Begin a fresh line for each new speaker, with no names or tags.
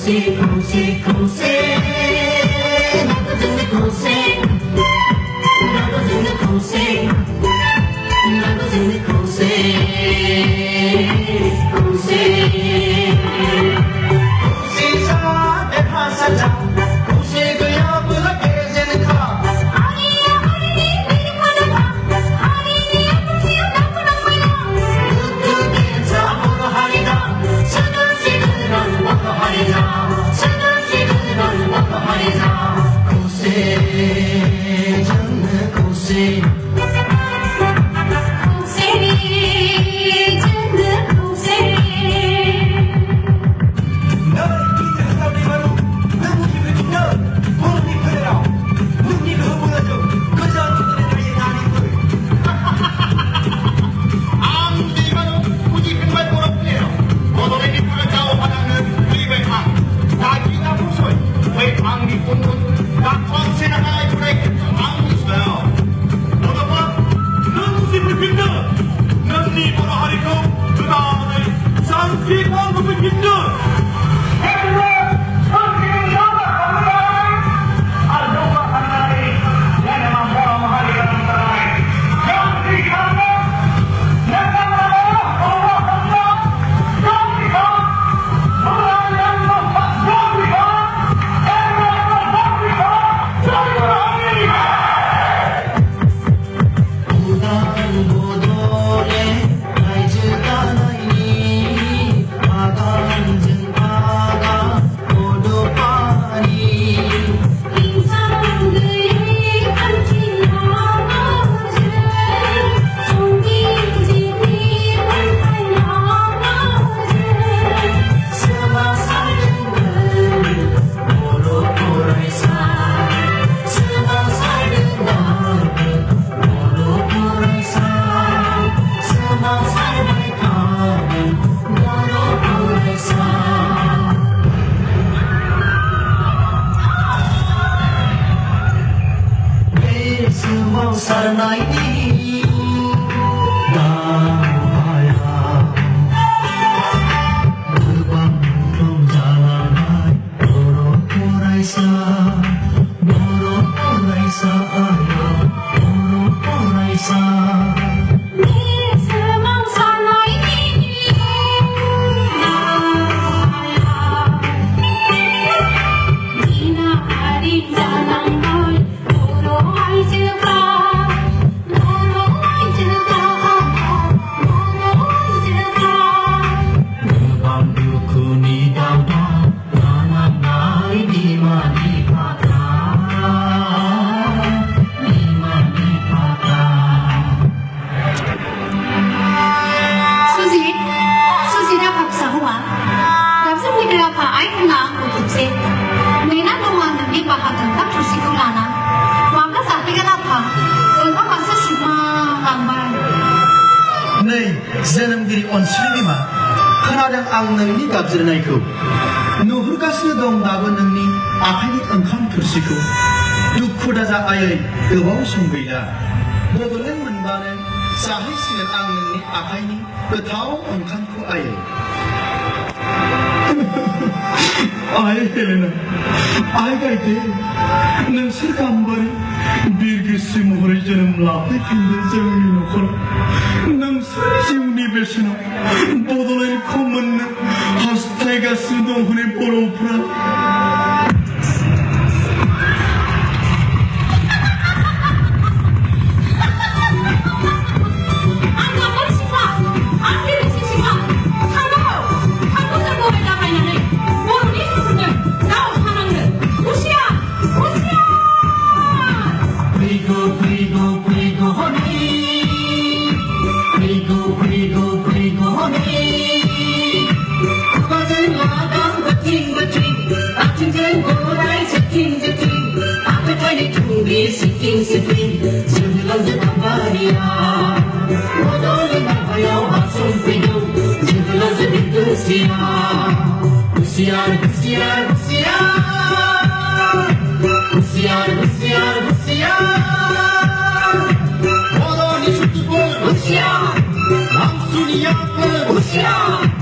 고생 고생 고생 나도 정말 고생 나도 정말 고생 나도 정말 고생 고생 고생사 내 하사자 고생을 여부가 깨지는 거 아니야 어린이 미리 받아봐 어린이 아프지요 나쁘나 보여 뚝뚝이자 뭐로 하리라 차가지그런 뭐로 하리라 차가지그런 뭐로 하리라 고생 정말 고생 사나이 나와야 그밤 자라나 너로 돌아이사 너로 돌아이사 너로 돌아이사
जोनोमगिरि अनसुलिमा खोनादों आं नोंनि गाबज्रिनायखौ नुहुरगासिनो दं दाबो नोंनि आखाइनि ओंखाम थोरसिखौ दुखु दाजा आयै गोबाव सम गैला बड'लेण्ड मोनबानो जाहैसिगोन आं नोंनि आखाइनि गोथाव ओंखामखौ आयै आइ हेलेना आइ गायदे नोंसोर गाम्बारि बिरगोस्रि महरै जोनोम लाफैफिनदों जोंनि न'खराव नोंसोर जिउनि बेसेनाव बड'लेण्डखौ मोननो हास्थायगासिनो दं हनै बर'फ्रा
Sitting, sebelah Zambia, modal bahaya masuk video, sebelah itu usia, modal itu usia, langsung ya usia.